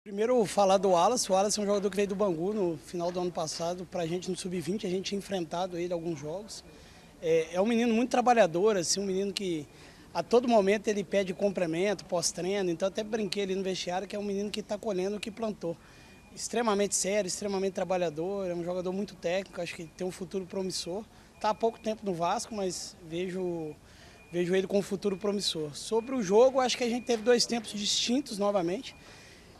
Primeiro, falar do Wallace. O Wallace é um jogador que veio do Bangu no final do ano passado. Para a gente no Sub-20, a gente tinha enfrentado ele em alguns jogos. É um menino muito trabalhador, assim, um menino que a todo momento ele pede complemento, pós-treino. Então até brinquei ali no vestiário que é um menino que está colhendo o que plantou. Extremamente sério, extremamente trabalhador, é um jogador muito técnico, acho que tem um futuro promissor. Está há pouco tempo no Vasco, mas vejo ele com um futuro promissor. Sobre o jogo, acho que a gente teve dois tempos distintos novamente.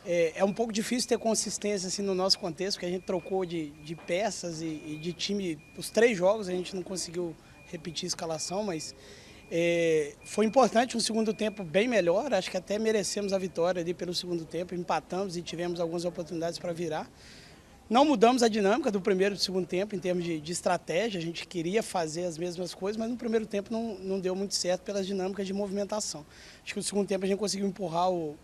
É um pouco difícil ter consistência assim, no nosso contexto, porque a gente trocou de peças e de time. Os 3 jogos a gente não conseguiu repetir a escalação, mas foi importante um segundo tempo bem melhor. Acho que até merecemos a vitória ali pelo segundo tempo. Empatamos e tivemos algumas oportunidades para virar. Não mudamos a dinâmica do primeiro e do segundo tempo em termos de estratégia. A gente queria fazer as mesmas coisas, mas no primeiro tempo não deu muito certo pelas dinâmicas de movimentação. Acho que no segundo tempo a gente conseguiu empurrar o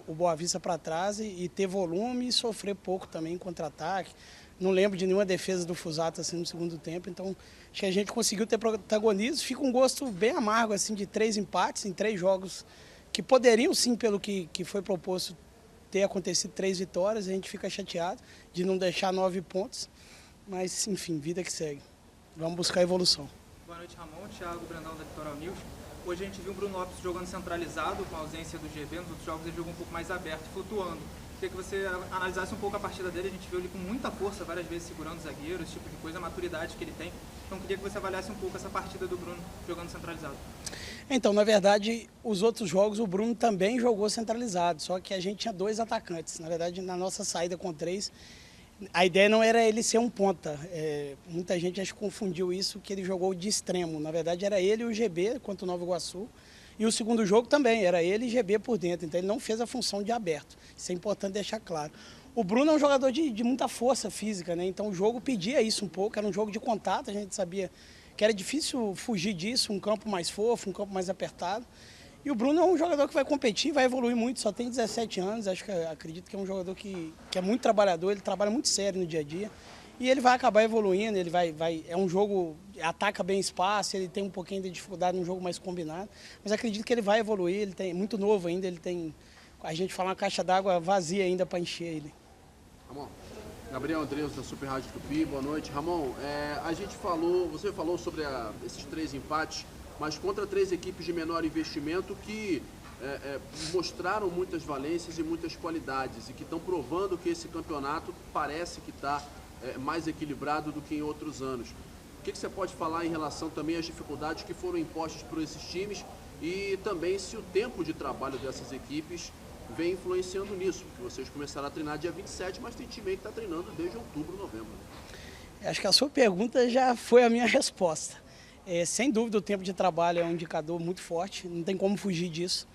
Boa Vista para trás e ter volume e sofrer pouco também em contra-ataque. Não lembro de nenhuma defesa do Fusato assim no segundo tempo, então acho que a gente conseguiu ter protagonismo. Fica um gosto bem amargo assim de 3 empates em 3 jogos que poderiam sim, pelo que foi proposto, ter acontecido 3 vitórias. A gente fica chateado de não deixar 9 pontos, mas enfim, vida que segue. Vamos buscar evolução. Boa noite, Ramon. Thiago Brandão da Litoral News. Hoje a gente viu o Bruno Lopes jogando centralizado, com a ausência do GB. Nos outros jogos ele jogou um pouco mais aberto, flutuando. Queria que você analisasse um pouco a partida dele. A gente viu ele com muita força, várias vezes segurando o zagueiro, esse tipo de coisa, a maturidade que ele tem. Então queria que você avaliasse um pouco essa partida do Bruno jogando centralizado. Então, na verdade, os outros jogos o Bruno também jogou centralizado, só que a gente tinha 2 atacantes. Na verdade, na nossa saída com 3, a ideia não era ele ser um ponta. Muita gente acho que confundiu isso, que ele jogou de extremo. Na verdade, era ele e o GB contra o Nova Iguaçu. E o segundo jogo também, era ele e GB por dentro. Então ele não fez a função de aberto. Isso é importante deixar claro. O Bruno é um jogador de muita força física, né? Então o jogo pedia isso um pouco, era um jogo de contato, a gente sabia que era difícil fugir disso, um campo mais fofo, um campo mais apertado. E o Bruno é um jogador que vai competir, vai evoluir muito, só tem 17 anos, acredito que é um jogador que é muito trabalhador, ele trabalha muito sério no dia a dia. E ele vai acabar evoluindo, é um jogo, ataca bem espaço, ele tem um pouquinho de dificuldade num jogo mais combinado. Mas acredito que ele vai evoluir, ele é muito novo ainda, ele tem, a gente fala, uma caixa d'água vazia ainda para encher ele. Ramon, Gabriel Andreus da Super Rádio Tupi, boa noite. Ramon, você falou sobre esses 3 empates, mas contra 3 equipes de menor investimento que mostraram muitas valências e muitas qualidades e que estão provando que esse campeonato parece que está mais equilibrado do que em outros anos. O que você pode falar em relação também às dificuldades que foram impostas por esses times e também se o tempo de trabalho dessas equipes vem influenciando nisso? Porque vocês começaram a treinar dia 27, mas tem time aí que está treinando desde outubro, novembro. Acho que a sua pergunta já foi a minha resposta. Sem dúvida o tempo de trabalho é um indicador muito forte, não tem como fugir disso.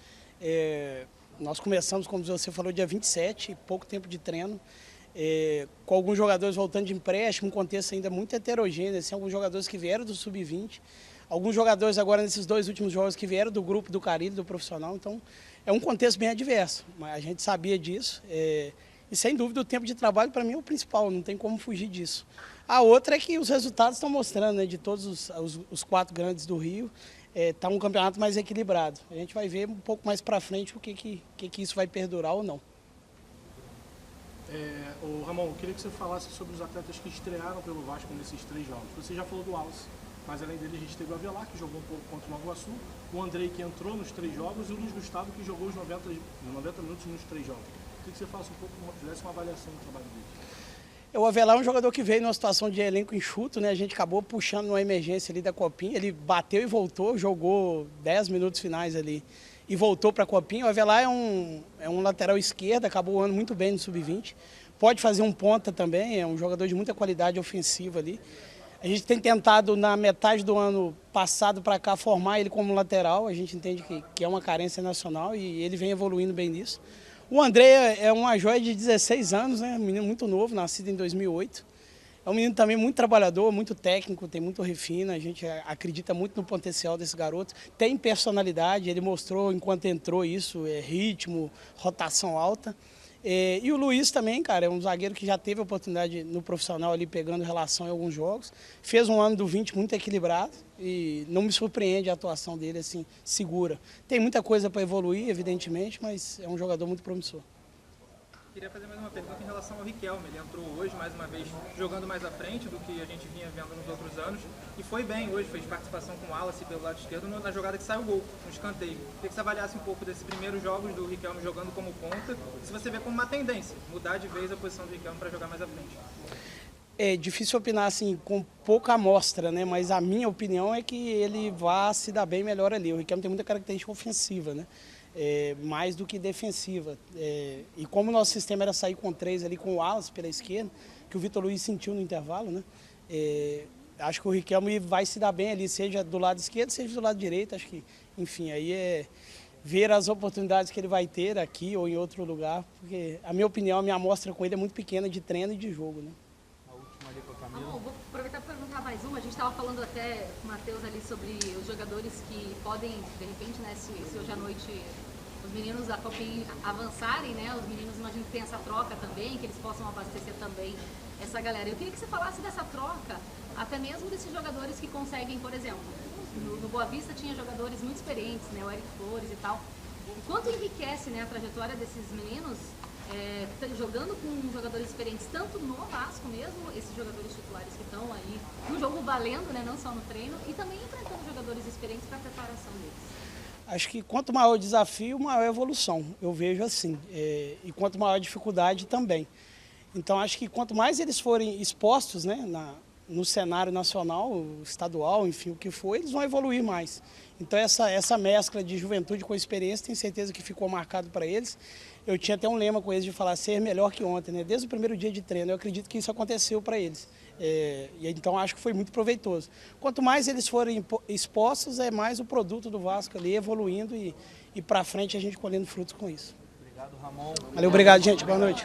Nós começamos, como você falou, dia 27, pouco tempo de treino. Com alguns jogadores voltando de empréstimo, um contexto ainda muito heterogêneo, assim, alguns jogadores que vieram do Sub-20, alguns jogadores agora nesses 2 últimos jogos que vieram do grupo do Carille, do profissional, então é um contexto bem adverso, mas a gente sabia disso, e sem dúvida o tempo de trabalho para mim é o principal, não tem como fugir disso. A outra é que os resultados estão mostrando, né, de todos os 4 grandes do Rio, está um campeonato mais equilibrado. A gente vai ver um pouco mais para frente o que isso vai perdurar ou não. Ramon, eu queria que você falasse sobre os atletas que estrearam pelo Vasco nesses 3 jogos. Você já falou do Wallace, mas além dele a gente teve o Avelar, que jogou um pouco contra o Nova Iguaçu, o Andrei, que entrou nos 3 jogos, e o Luiz Gustavo, que jogou os 90 minutos nos 3 jogos. Eu queria que você falasse um pouco, fizesse uma avaliação do trabalho dele. O Avelar é um jogador que veio numa situação de elenco enxuto, né? A gente acabou puxando uma emergência ali da Copinha, ele bateu e voltou, jogou 10 minutos finais ali e voltou para a Copinha. O Avelar é um lateral esquerdo, acabou o ano muito bem no Sub-20, pode fazer um ponta também, é um jogador de muita qualidade ofensiva ali. A gente tem tentado, na metade do ano passado para cá, formar ele como lateral, a gente entende que é uma carência nacional e ele vem evoluindo bem nisso. O André é uma joia de 16 anos, né? Um menino muito novo, nascido em 2008. É um menino também muito trabalhador, muito técnico, tem muito refino, a gente acredita muito no potencial desse garoto. Tem personalidade, ele mostrou enquanto entrou isso, ritmo, rotação alta. E o Luiz também, cara, é um zagueiro que já teve oportunidade no profissional ali pegando relação em alguns jogos. Fez um ano do 20 muito equilibrado e não me surpreende a atuação dele assim, segura. Tem muita coisa para evoluir, evidentemente, mas é um jogador muito promissor. Queria fazer mais uma pergunta em relação ao Riquelme. Ele entrou hoje, mais uma vez, jogando mais à frente do que a gente vinha vendo nos outros anos. E foi bem hoje, fez participação com o Wallace pelo lado esquerdo na jogada que saiu o gol, no escanteio. Queria que você avaliasse um pouco desses primeiros jogos do Riquelme jogando como ponta. E se você vê como uma tendência, mudar de vez a posição do Riquelme para jogar mais à frente. É difícil opinar assim com pouca amostra, né? Mas a minha opinião é que ele vai se dar bem melhor ali. O Riquelme tem muita característica ofensiva, né? Mais do que defensiva. E como o nosso sistema era sair com 3 ali com o Wallace pela esquerda, que o Vitor Luiz sentiu no intervalo, né? Acho que o Riquelme vai se dar bem ali, seja do lado esquerdo, seja do lado direito. Acho que, enfim, aí é ver as oportunidades que ele vai ter aqui ou em outro lugar, porque a minha opinião, a minha amostra com ele é muito pequena de treino e de jogo, né? Vou aproveitar para perguntar mais uma. A gente estava falando até com o Matheus ali sobre os jogadores que podem, de repente, né, se hoje à noite os meninos da Copinha avançarem, né? Os meninos, imagino que tem essa troca também, que eles possam abastecer também essa galera. Eu queria que você falasse dessa troca, até mesmo desses jogadores que conseguem, por exemplo, no Boa Vista tinha jogadores muito experientes, né? O Eric Flores e tal. O quanto enriquece, né, a trajetória desses meninos jogando com jogadores experientes, tanto no Vasco mesmo, esses jogadores titulares que estão aí no jogo valendo, né, não só no treino, e também enfrentando jogadores experientes para a preparação deles. Acho que quanto maior o desafio, maior a evolução. Eu vejo assim. E quanto maior a dificuldade também. Então, acho que quanto mais eles forem expostos, né, no cenário nacional, estadual, enfim, o que for, eles vão evoluir mais. Então, essa mescla de juventude com experiência, tenho certeza que ficou marcado para eles. Eu tinha até um lema com eles de falar ser melhor que ontem, né? Desde o primeiro dia de treino. Eu acredito que isso aconteceu para eles. E então, acho que foi muito proveitoso. Quanto mais eles forem expostos, é mais o produto do Vasco ali evoluindo e para frente a gente colhendo frutos com isso. Obrigado, Ramon. Valeu, obrigado, gente. Boa noite.